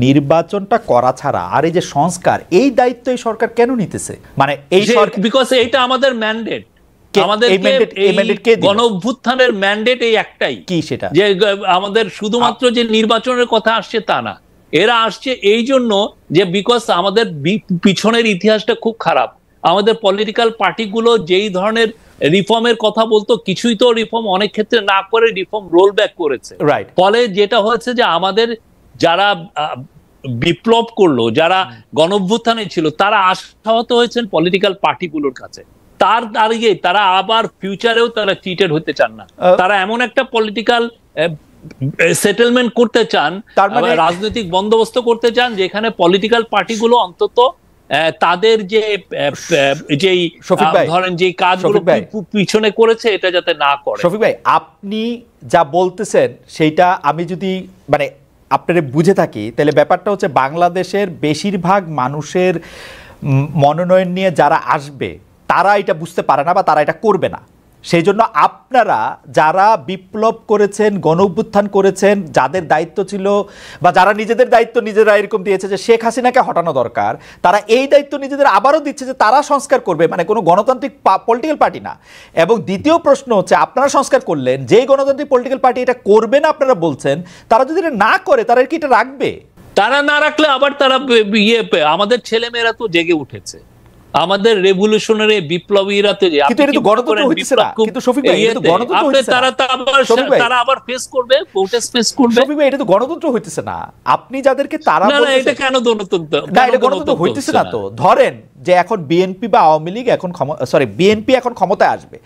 নির্বাচনটা করা ছাড়া আর এই যে সংস্কার, এই দায়িত্ব এই সরকার কেন নিতেছে? মানে এই বিকজ এইটা আমাদের ম্যান্ডেট, আমাদের গণ অভ্যুত্থানের ম্যান্ডেট এই একটাই, কি সেটা যে আমাদের শুধুমাত্র যে নির্বাচনের কথা আসছে তা না, এরা আসছে এই জন্য যে বিকজ আমাদের পিছনের ইতিহাসটা খুব খারাপ। আমাদের পলিটিক্যাল পার্টিগুলো যেই ধরনের রিফর্মের কথা বলতো, কিছুই তো রিফর্ম অনেক ক্ষেত্রে না করে রিফর্ম রোল ব্যাক করেছে। ফলে যেটা হয়েছে যে আমাদের যারা বিপ্লব করলো, যারা গণঅভ্যুত্থানে ছিল, তারা আশাহত হয়েছেন পলিটিক্যাল পার্টিগুলোর কাছে। তার দাঁড়িয়ে তারা আবার ফিউচারেও তারা চিটেড হতে চান না। তারা এমন একটা পলিটিক্যাল সেটেলমেন্ট করতে চান, রাজনৈতিক বন্দোবস্ত করতে চান, যেখানে পলিটিক্যাল পার্টিগুলো অন্তত তাদের যেই ধরেন যে কাজগুলো পিছনে করেছে এটা যাতে না করে। শফিক ভাই, আপনি যা বলতেছেন সেইটা আমি যদি মানে আপনারা বুঝে থাকি, তাহলে ব্যাপারটা হচ্ছে বাংলাদেশের বেশিরভাগ মানুষের মনোনয়ন নিয়ে যারা আসবে তারা এটা বুঝতে পারে না বা তারা এটা করবে না। সেই জন্য আপনারা যারা বিপ্লব করেছেন, গণঅভ্যুত্থান করেছেন, যাদের দায়িত্ব ছিল বা যারা নিজেদের দায়িত্ব নিজেরা এরকম দিয়েছে যে শেখ হাসিনাকে হটানো দরকার, তারা এই দায়িত্ব নিজেদের আবারও দিচ্ছে যে তারা সংস্কার করবে, মানে কোনো গণতান্ত্রিক পলিটিক্যাল পার্টি না। এবং দ্বিতীয় প্রশ্ন হচ্ছে, আপনারা সংস্কার করলেন, যেই গণতান্ত্রিক পলিটিক্যাল পার্টি এটা করবে না আপনারা বলছেন, তারা যদি এটা না করে তারা কি এটা রাখবে? তারা না রাখলে আবার তারা আমাদের ছেলেমেয়েরা তো জেগে উঠেছে, আমাদের রেভলিউশনারি বিপ্লবীরা তো, তারা আবার ফেস করবে, প্রোটেস্ট ফেস করবে। এটা তো গণতন্ত্র হইতেছে না। আপনি যাদেরকে তারা এটা কেন গণতন্ত্র? না, এটা গণতন্ত্র হইতেছে না। তো ধরেন যে এখন বিএনপি বা আওয়ামী লীগ এখন বিএনপি এখন ক্ষমতায় আসবে,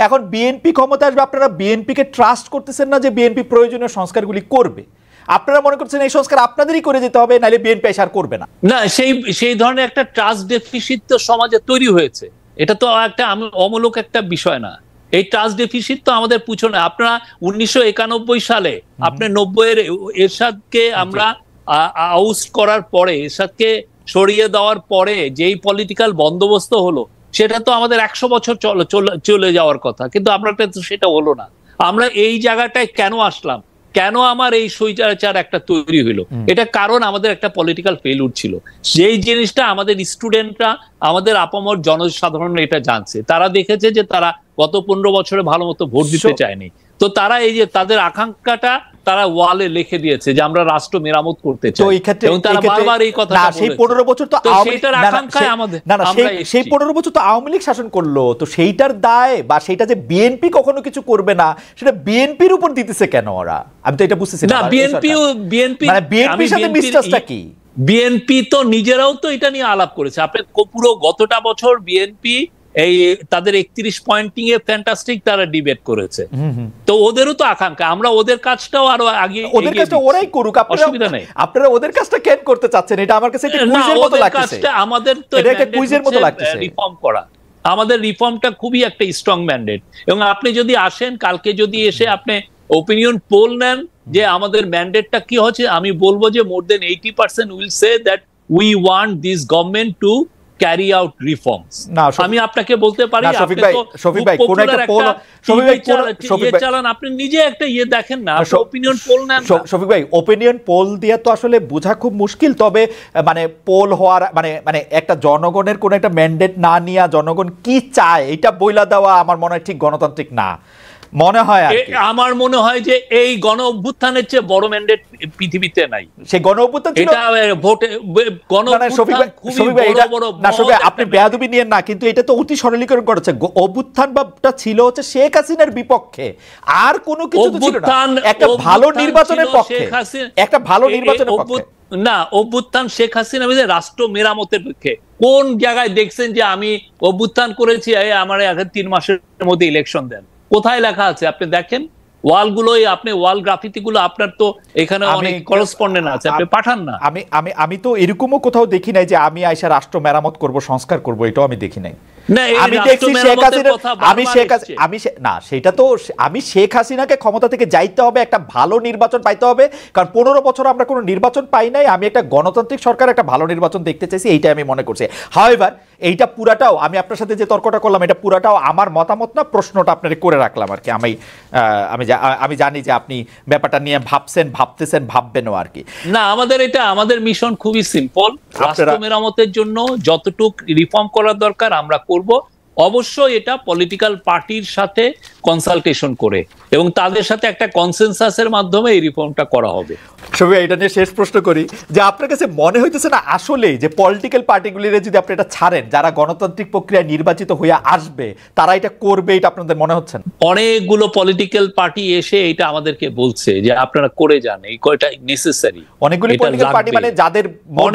এখন বিএনপি ক্ষমতায় আসবে, আপনারা বিএনপি কে ট্রাস্ট করতেছেন না যে বিএনপি প্রয়োজনীয় সংস্কারগুলি করবে। আপনারা মনে করছেন এই সংস্কার আপনাদেরই করে যেতে হবে, নাহলে বিএনপি আর করবে না। না, সেই ধরনের একটা ট্রাস্ট ডেফিসিট তো সমাজে তৈরি হয়েছে। এটা তো একটা অমূলক একটা বিষয় না। এই ট্রাস্ট ডেফিসিট তো আমাদের পিছনে। আপনারা 1991 সালে আপনি 90-এর এরশাদকে আমরা আউস্ট করার পরে, এরশাদকে সরিয়ে দেওয়ার পরে যেই পলিটিক্যাল বন্দোবস্ত হলো, সেটা তো আমাদের 100 বছর চলে যাওয়ার কথা, কিন্তু আমরা সেটা হলো না। আমরা এই জায়গাটায় কেন আসলাম, কেন আমার এই স্বৈরাচার একটা তৈরি হইলো? এটা কারণ আমাদের একটা পলিটিক্যাল ফেলিউর ছিল। সেই জিনিসটা আমাদের স্টুডেন্টরা, আমাদের আপামর জনসাধারণ এটা জানছে। তারা দেখেছে যে তারা গত 15 বছরে ভালো মতো ভোট দিতে চায়নি, তো তারা এই যে তাদের আকাঙ্ক্ষাটা তারা ওয়ালে লিখে দিয়েছে যে আমরা রাষ্ট্র মেরামত করতে চাই, এবং তারা বারবার এই কথাটা বলেছে। সেই 15 বছর তো সেইটার আকাঙ্ক্ষায় আমাদের, সেই 15 বছর তো আওয়ামী লীগ শাসন করলো, তো সেইটার দায় বা সেইটা যে বিএনপি কখনো কিছু করবে না, সেটা বিএনপির উপর দিতেছে কেন ওরা? আমি তো এটা বুঝতেছি না। বিএনপির সাথে মিস্টারটা কি? বিএনপি তো নিজেরাও তো এটা নিয়ে আলাপ করেছে। আপনি পুরো গতটা বছর বিএনপি এই তাদের 31 পয়েন্টিং এ ফ্যান্টাস্টিক তারা ডিবেট করেছে। তো ওদেরও তো আকাঙ্ক্ষা, আমরা ওদের কাজটাও আরো আগে, ওদের কাজটা ওরাই করুক, অসুবিধা নেই। আপনারা ওদের কাজটা কেন করতে চাচ্ছেন? এটা আমার কাছে একটা কুইজের মতো লাগছে। আমাদের তো এটা একটা কুইজের মতো লাগছে। রিফর্ম করা, আমাদের রিফর্মটা খুবই একটা স্ট্রং ম্যান্ডেট। এবং আপনি যদি আসেন কালকে, যদি এসে আপনি ওপিনিয়ন পোল নেন যে আমাদের ম্যান্ডেটটা কি হচ্ছে, আমি বলবো যে মোর দেন 80% will say that we want this government to carry out reforms. আমি আপনাকে বলতে পারি, আপনি নিজে একটা দেখেন না, ওপিনিয়ন পোল নেন। শফিক ভাই, ওপিনিয়ন পোল দিয়ে তো আসলে বোঝা খুব মুশকিল। তবে মানে পোল হওয়ার মানে একটা জনগণের কোন একটা ম্যান্ডেট না নিয়ে জনগণ কি চায় এটা বইলা দেওয়া আমার মনে হয় ঠিক গণতান্ত্রিক না মনে হয়। আমার মনে হয় যে এই গণ অভ্যুত্থানের চেয়ে বড় ম্যান্ডেট পৃথিবীতে নাই। সেই গণ অভ্যুত্থান ছিল, এটা ভোটে গণ অভ্যুত্থান। আপনি বেয়াদবি নিয়েন না, কিন্তু এটা তো অতি সরলীকরণ করেছে। অভ্যুত্থানটা ছিল হচ্ছে শেখ হাসিনার বিপক্ষে, আর কোনো কিছু ছিল না। একটা ভালো নির্বাচনের পক্ষে, একটা ভালো নির্বাচনের পক্ষে না। অভ্যুত্থান শেখ হাসিনা রাষ্ট্র মেরামতের পক্ষে। কোন জায়গায় দেখছেন যে আমি অভ্যুত্থান করেছি, আমার 3 মাসের মধ্যে ইলেকশন দেন? কোথায় লেখা আছে? আপনি দেখেন ওয়ালগুলোই, আপনি ওয়াল গ্রাফিতি গুলো, আপনার তো এখানে অনেক করেসপন্ডেন্ট আছে, আপনি পাঠান না। আমি তো এরকমও কোথাও দেখি নাই যে আমি আইসা রাষ্ট্র মেরামত করব, সংস্কার করব, এটাও আমি দেখি নাই। আমি দেখছি শেখ হাসিনা, আমি শেখ হাসিনাকে ক্ষমতা থেকে যাইতে হবে, একটা ভালো নির্বাচন পাইতে হবে, কারণ 15 বছর আমরা কোনো নির্বাচন পাই নাই। আমি একটা গণতান্ত্রিক সরকার, একটা ভালো নির্বাচন দেখতে চাইছি, এইটা আমি মনে করছি। হাউএভার এইটা পুরাটাও, আমি আপনার সাথে যে তর্কটা করলাম, এটা পুরাটাও আমার মতামত না, প্রশ্নটা আপনার করে রাখলাম আর কি। আমি যে আমি জানি যে আপনি ব্যাপারটা নিয়ে ভাবতেছেন, ভাববেনও আর কি। না, আমাদের মিশন খুবই সিম্পল। রাষ্ট্র মেরামতের জন্য যতটুক রিফর্ম করার দরকার আমরা করব, অবশ্যই এটা পলিটিক্যাল পার্টির সাথে কনসালটেশন করে এবং তাদের সাথে একটা কনসেনসাসের মাধ্যমে এই রিফর্মটা করা হবে। সবই এটা নিয়ে শেষ প্রশ্ন করি যে আপনার কাছে মনে হইতেছে না আসলে যে পলিটিক্যাল পার্টিগুলির যদি আপনি এটা ছাড়েন, যারা গণতান্ত্রিক প্রক্রিয়ায় নির্বাচিত হয়ে আসবে তারা এটা করবে, এটা আপনাদের মনে হচ্ছে না? অনেকগুলো পলিটিক্যাল পার্টি এসে এটা আমাদেরকে বলছে যে আপনারা করে যান, এই কয়টা নেসেসারি। অনেকগুলো পলিটিক্যাল পার্টি মানে যাদের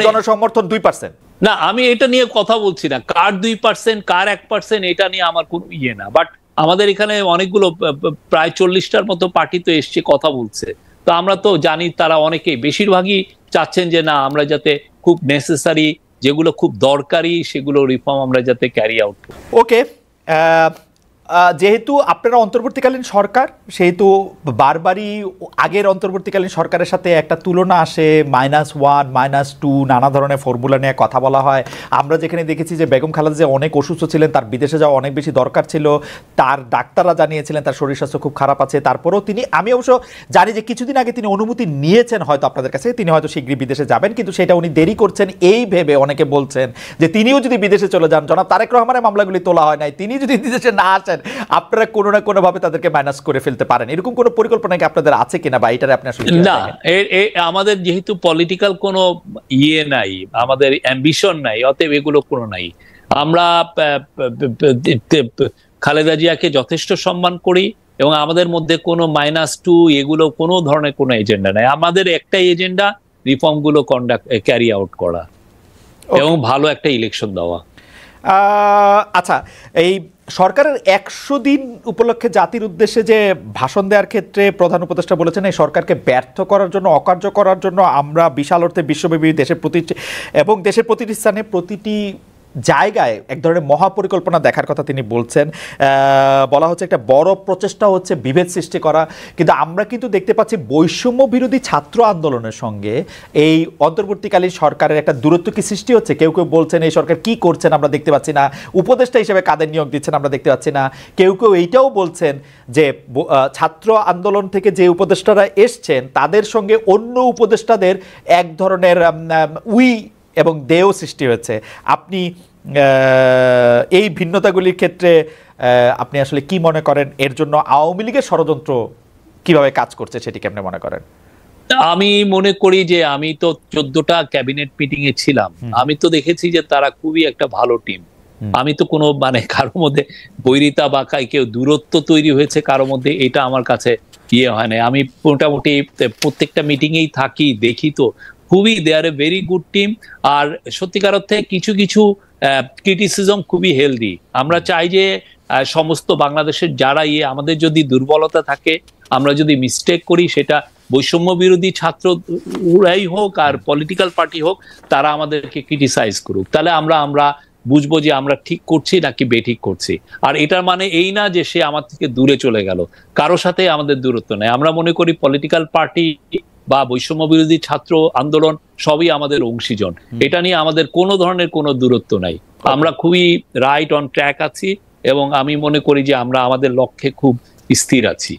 জনসমর্থন 2%? না, আমি এটা নিয়ে কথা বলছি না, কার 2% কার 1%, এটা নিয়ে আমার কোনো ইয়ে না। বাট আমাদের এখানে অনেকগুলো প্রায় 40টার মতো পার্টি তো এসছে, কথা বলছে। তো আমরা তো জানি তারা অনেকেই, বেশিরভাগই চাচ্ছেন যে না, আমরা যাতে খুব নেসেসারি, যেগুলো খুব দরকারি সেগুলো রিফর্ম আমরা যাতে ক্যারি আউট করি। ওকে, যেহেতু আপনারা অন্তর্বর্তীকালীন সরকার, সেহেতু বারবারই আগের অন্তর্বর্তীকালীন সরকারের সাথে একটা তুলনা আসে, -1 -2 নানা ধরনের ফর্মুলা নিয়ে কথা বলা হয়। আমরা যেখানে দেখেছি যে বেগম খালেদা জিয়া অনেক অসুস্থ ছিলেন, তার বিদেশে যাওয়া অনেক বেশি দরকার ছিল, তার ডাক্তাররা জানিয়েছিলেন তার শরীর স্বাস্থ্য খুব খারাপ আছে, তারপরেও তিনি, আমি অবশ্য জানি যে কিছুদিন আগে তিনি অনুমতি নিয়েছেন হয়তো আপনাদের কাছে, তিনি হয়তো শীঘ্রই বিদেশে যাবেন, কিন্তু সেটা উনি দেরি করছেন এই ভেবে অনেকে বলছেন যে তিনিও যদি বিদেশে চলে যান, জনাব তারেক রহমানের মামলাগুলি তোলা হয় নাই, তিনি যদি বিদেশে না আসেন আপনারা কোনো না কোনো ভাবে তাদেরকে মাইনাস করে ফেলতে পারেন, এরকম কোনো পরিকল্পনা কি আপনাদের আছে কিনা, বা এটারে আপনি আসলে? না, আমাদের যেহেতু পলিটিক্যাল কোনো ইয়ে নাই, আমাদের অ্যাম্বিশন নাই, অতএব এগুলো কোনো নাই। আমরা খালেদা জিয়াকে যথেষ্ট সম্মান করি এবং আমাদের মধ্যে কোনো -2 এগুলো কোনো ধরনের কোনো এজেন্ডা নাই। আমাদের একটাই এজেন্ডা, রিফর্ম গুলো ক্যারি আউট করা এবং ভালো একটা ইলেকশন দেওয়া। আচ্ছা, এই সরকারের 100 দিন উপলক্ষে জাতির উদ্দেশ্যে যে ভাষণ দেওয়ার ক্ষেত্রে প্রধান উপদেষ্টা বলেছেন এই সরকারকে ব্যর্থ করার জন্য, অকার্য করার জন্য আমরা বিশাল অর্থে বিশ্বব্যাপী দেশের প্রতিটি স্থানে প্রতিটি জায়গায় এক ধরনের মহাপরিকল্পনা দেখার কথা তিনি বলছেন। বলা হচ্ছে একটা বড় প্রচেষ্টা হচ্ছে বিভেদ সৃষ্টি করা, কিন্তু আমরা কিন্তু দেখতে পাচ্ছি বৈষম্য বিরোধী ছাত্র আন্দোলনের সঙ্গে এই অন্তর্বর্তীকালীন সরকারের একটা দূরত্ব কি সৃষ্টি হচ্ছে? কেউ কেউ বলছেন এই সরকার কি করছেন আমরা দেখতে পাচ্ছি না, উপদেষ্টা হিসেবে কাদের নিয়োগ দিচ্ছেন আমরা দেখতে পাচ্ছি না। কেউ কেউ এইটাও বলছেন যে ছাত্র আন্দোলন থেকে যে উপদেষ্টারা এসছেন তাদের সঙ্গে অন্য উপদেষ্টাদের এক ধরনের এবং দেও সৃষ্টি হয়েছে। আপনি এই ভিন্নতাগুলির ক্ষেত্রে আপনি আসলে কি মনে করেন? এর জন্য আওয়ামী লীগের ষড়যন্ত্র কিভাবে কাজ করছে সেটি কেমনে মনে করেন? আমি মনে করি যে আমি তো 14টা ক্যাবিনেট মিটিং এ ছিলাম, আমি তো দেখেছি যে তারা খুবই একটা ভালো টিম। আমি তো কোনো কারোর মধ্যে বৈরিতা বা কেউ দূরত্ব তৈরি হয়েছে কারোর মধ্যে, এটা আমার কাছে ইয়ে হয় না। আমি মোটামুটি প্রত্যেকটা মিটিং এই থাকি, দেখি তো খুবই দে আর এ ভেরি গুড টিম। আর সত্যিকার অর্থে কিছু কিছু ক্রিটিসিজম খুবই হেলদি। আমরা চাই যে সমস্ত বাংলাদেশের যারা আমাদের যদি দুর্বলতা থাকে, আমরা যদি মিস্টেক করি, সেটা বৈষম্য বিরোধী ছাত্ররাই হোক আর পলিটিক্যাল পার্টি হোক, তারা আমাদেরকে ক্রিটিসাইজ করুক, তাহলে আমরা বুঝবো যে আমরা ঠিক করছি নাকি বেঠিক করছি। আর এটার মানে এই না যে সে আমার থেকে দূরে চলে গেল, কারোর সাথে আমাদের দূরত্ব নেই। আমরা মনে করি পলিটিক্যাল পার্টি বা বৈষম্য বিরোধী ছাত্র আন্দোলন সবই আমাদের অংশীজন, এটা নিয়ে আমাদের কোনো ধরনের কোনো দূরত্ব নাই। আমরা খুবই রাইট অন ট্র্যাক আছি এবং আমি মনে করি যে আমরা আমাদের লক্ষ্যে খুব স্থির আছি।